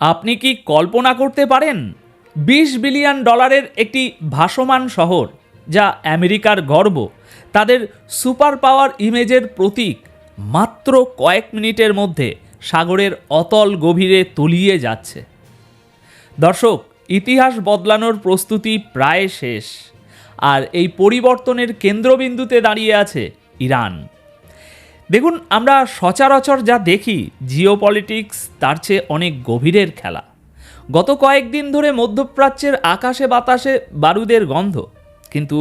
আপনি কি কল্পনা করতে পারেন 20 বিলিয়ন ডলারের একটি ভাসমান শহর, যা আমেরিকার গর্ব, তাদের সুপার পাওয়ার ইমেজের প্রতীক, মাত্র কয়েক মিনিটের মধ্যে সাগরের অতল গভীরে তলিয়ে যাচ্ছে? দর্শক, ইতিহাস বদলানোর প্রস্তুতি প্রায় শেষ, আর এই পরিবর্তনের কেন্দ্রবিন্দুতে দাঁড়িয়ে আছে ইরান। দেখুন, আমরা সচরাচর যা দেখি জিওপলিটিক্স, তার চেয়ে অনেক গভীরের খেলা। গত কয়েকদিন ধরে মধ্যপ্রাচ্যের আকাশে বাতাসে বারুদের গন্ধ, কিন্তু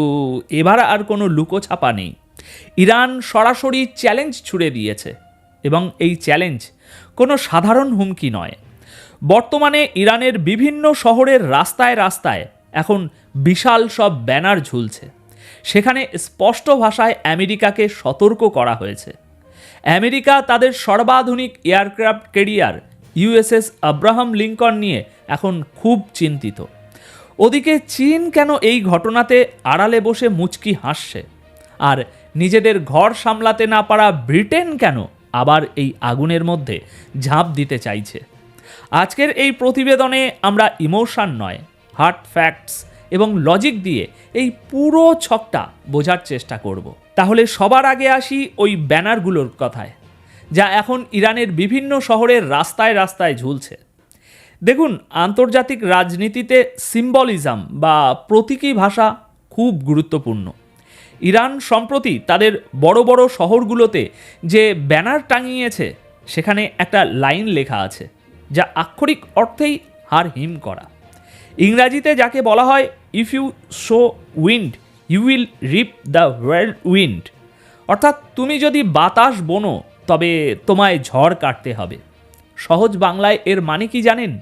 এবার আর কোনো লুকোছাপা নেই। ইরান সরাসরি চ্যালেঞ্জ ছুড়ে দিয়েছে, এবং এই চ্যালেঞ্জ কোনো সাধারণ হুমকি নয়। বর্তমানে ইরানের বিভিন্ন শহরের রাস্তায় রাস্তায় এখন বিশাল সব ব্যানার ঝুলছে। সেখানে স্পষ্ট ভাষায় আমেরিকাকে সতর্ক করা হয়েছে। আমেরিকা তাদের সর্বাধুনিক aircraft carrier USS Abraham Lincoln নিয়ে এখন খুব চিন্তিত। ওদিকে চীন কেন এই ঘটনাতে আড়ালে বসে মুচকি হাসছে, আর নিজেদের ঘর সামলাতে না পারা ব্রিটেন কেন আবার এই আগুনের মধ্যে ঝাঁপ দিতে চাইছে? আজকের এই প্রতিবেদনে আমরা ইমোশন নয়, হার্ড ফ্যাক্টস এবং লজিক দিয়ে এই পুরো ছকটা বোঝার চেষ্টা করব। তাহলে সবার আগে আসি ওই ব্যানারগুলোর কথায়, যা এখন ইরানের বিভিন্ন শহরের রাস্তায় রাস্তায় ঝুলছে। দেখুন, আন্তর্জাতিক রাজনীতিতে সিম্বলিজম বা প্রতীকী ভাষা খুব গুরুত্বপূর্ণ। ইরান সম্প্রতি তাদের বড় বড় শহরগুলোতে যে ব্যানার টাঙিয়েছে, সেখানে একটা লাইন লেখা আছে, যা আক্ষরিক অর্থেই হার হিম করা। ইংরাজিতে যাকে বলা হয়, if you sow wind you will reap the whirlwind, অর্থাৎ তুমি যদি বাতাস বোনো তবে তোমায় ঝড় কাটতে হবে। সহজ বাংলায় এর মানে কি জানেন?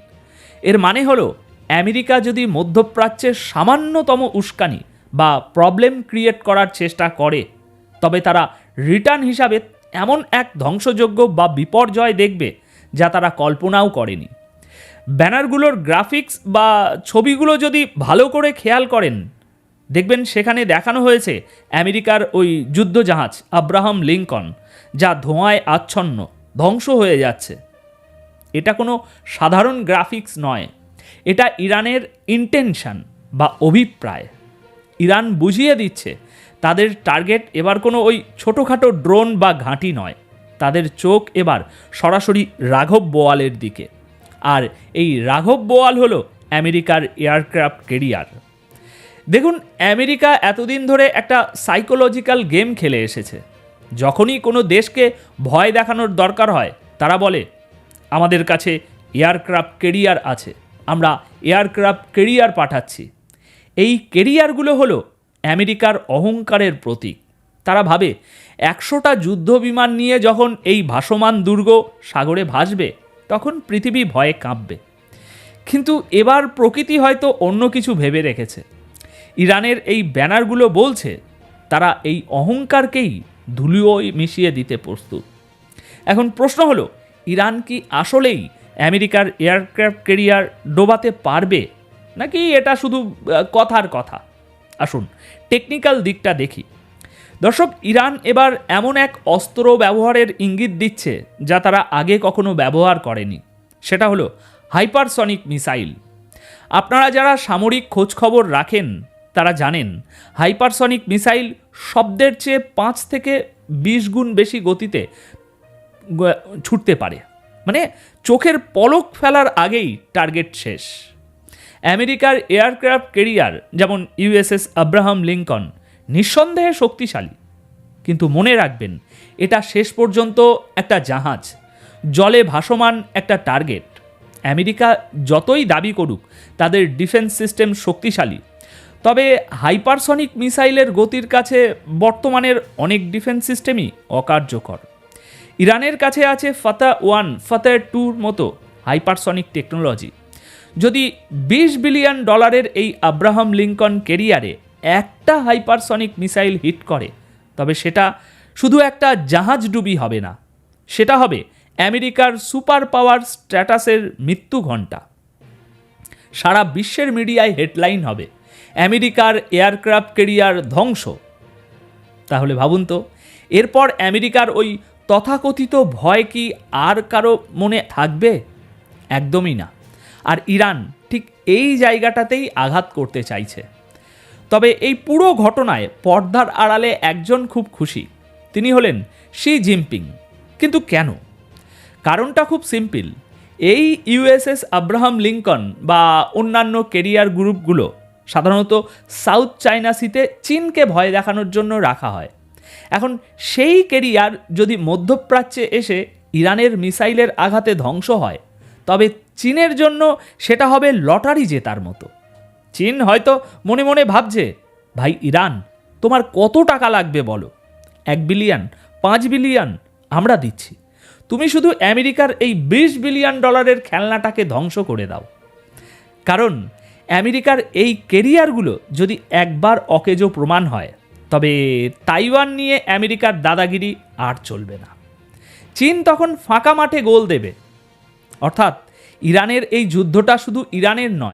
এর মানে হলো, আমেরিকা যদি মধ্যপ্রাচ্যের সামান্যতম উস্কানি বা প্রবলেম ক্রিয়েট করার চেষ্টা করে, তবে তারা রিটার্ন হিসাবে এমন এক ধ্বংসযজ্ঞ বা বিপর্যয় দেখবে, যা তারা কল্পনাও করেনি। ব্যানারগুলোর গ্রাফিক্স বা ছবিগুলো যদি ভালো করে খেয়াল করেন, দেখবেন সেখানে দেখানো হয়েছে আমেরিকার ওই যুদ্ধজাহাজ আব্রাহাম লিঙ্কন, যা ধোঁয়ায় আচ্ছন্ন, ধ্বংস হয়ে যাচ্ছে। এটা কোনো সাধারণ গ্রাফিক্স নয়, এটা ইরানের ইন্টেনশন বা অভিপ্রায়। ইরান বুঝিয়ে দিচ্ছে তাদের টার্গেট এবার কোনো ওই ছোটোখাটো ড্রোন বা ঘাঁটি নয়। তাদের চোখ এবার সরাসরি রাঘব বোয়ালের দিকে, আর এই রাঘব বোয়াল হলো আমেরিকার এয়ারক্রাফট ক্যারিয়ার। দেখুন, আমেরিকা এতদিন ধরে একটা সাইকোলজিক্যাল গেম খেলে এসেছে। যখনই কোনো দেশকে ভয় দেখানোর দরকার হয়, তারা বলে, আমাদের কাছে এয়ারক্রাফট ক্যারিয়ার আছে, আমরা এয়ারক্রাফট ক্যারিয়ার পাঠাচ্ছি। এই ক্যারিয়ারগুলো হলো আমেরিকার অহংকারের প্রতীক। তারা ভাবে 100টা যুদ্ধ বিমান নিয়ে যখন এই ভাসমান দুর্গ সাগরে ভাসবে, তখন পৃথিবী ভয়ে কাঁপবে। কিন্তু এবার প্রকৃতি হয়তো অন্য কিছু ভেবে রেখেছে। ইরানের এই ব্যানারগুলো বলছে তারা এই অহংকারকেই ধুলোয় মিশিয়ে দিতে প্রস্তুত। এখন প্রশ্ন হলো, ইরান কি আসলেই আমেরিকার এয়ারক্রাফট ক্যারিয়ার ডোবাতে পারবে, নাকি এটা শুধু কথার কথা? আসুন টেকনিক্যাল দিকটা দেখি। দর্শক, ইরান এবার এমন এক অস্ত্র ব্যবহারের ইঙ্গিত দিচ্ছে, যা তারা আগে কখনো ব্যবহার করেনি। সেটা হলো হাইপারসনিক মিসাইল। আপনারা যারা সামরিক খোঁজখবর রাখেন, তারা জানেন হাইপারসনিক মিসাইল শব্দের চেয়ে 5 থেকে 20 গুণ বেশি গতিতে ছুটতে পারে। মানে চোখের পলক ফেলার আগেই টার্গেট শেষ। আমেরিকার এয়ারক্রাফট ক্যারিয়ার যেমন ইউএসএস আব্রাহাম লিঙ্কন নিঃসন্দেহে শক্তিশালী, কিন্তু মনে রাখবেন, এটা শেষ পর্যন্ত একটা জাহাজ, জলে ভাসমান একটা টার্গেট। আমেরিকা যতই দাবি করুক তাদের ডিফেন্স সিস্টেম শক্তিশালী, তবে হাইপারসনিক মিসাইলের গতির কাছে বর্তমানের অনেক ডিফেন্স সিস্টেমই অকার্যকর। ইরানের কাছে আছে ফাতা-1, ফাতা-2 মতো হাইপারসনিক টেকনোলজি। যদি 20 বিলিয়ন ডলারের এই আব্রাহাম লিঙ্কন ক্যারিয়ারে একটা হাইপারসনিক মিসাইল হিট করে, তবে সেটা শুধু একটা জাহাজডুবি হবে না, সেটা হবে আমেরিকার সুপার পাওয়ার স্ট্যাটাসের মৃত্যু ঘণ্টা। সারা বিশ্বের মিডিয়ায় হেডলাইন হবে, আমেরিকার এয়ারক্রাফট ক্যারিয়ার ধ্বংস। তাহলে ভাবুন তো, এরপর আমেরিকার ওই তথাকথিত ভয় কি আর কারো মনে থাকবে? একদমই না। আর ইরান ঠিক এই জায়গাটাতেই আঘাত করতে চাইছে। তবে এই পুরো ঘটনায় পর্দার আড়ালে একজন খুব খুশি, তিনি হলেন শি জিনপিং। কিন্তু কেন? কারণটা খুব সিম্পল। এই ইউএসএস আব্রাহাম লিঙ্কন বা অন্যান্য কেরিয়ার গ্রুপগুলো সাধারণত সাউথ চায়না সিতে চীনকে ভয় দেখানোর জন্য রাখা হয়। এখন সেই কেরিয়ার যদি মধ্যপ্রাচ্যে এসে ইরানের মিসাইলের আঘাতে ধ্বংস হয়, তবে চীনের জন্য সেটা হবে লটারি জেতার মতো। চীন হয়তো মনে মনে ভাবছে, ভাই ইরান, তোমার কত টাকা লাগবে বলো? 1 বিলিয়ন, 5 বিলিয়ন আমরা দিচ্ছি, তুমি শুধু আমেরিকার এই $20 বিলিয়ন খেলনাটাকে ধ্বংস করে দাও। কারণ আমেরিকার এই কেরিয়ারগুলো যদি একবার অকেজো প্রমাণ হয়, তবে তাইওয়ান নিয়ে আমেরিকার দাদাগিরি আর চলবে না। চীন তখন ফাঁকা মাঠে গোল দেবে। অর্থাৎ ইরানের এই যুদ্ধটা শুধু ইরানের নয়,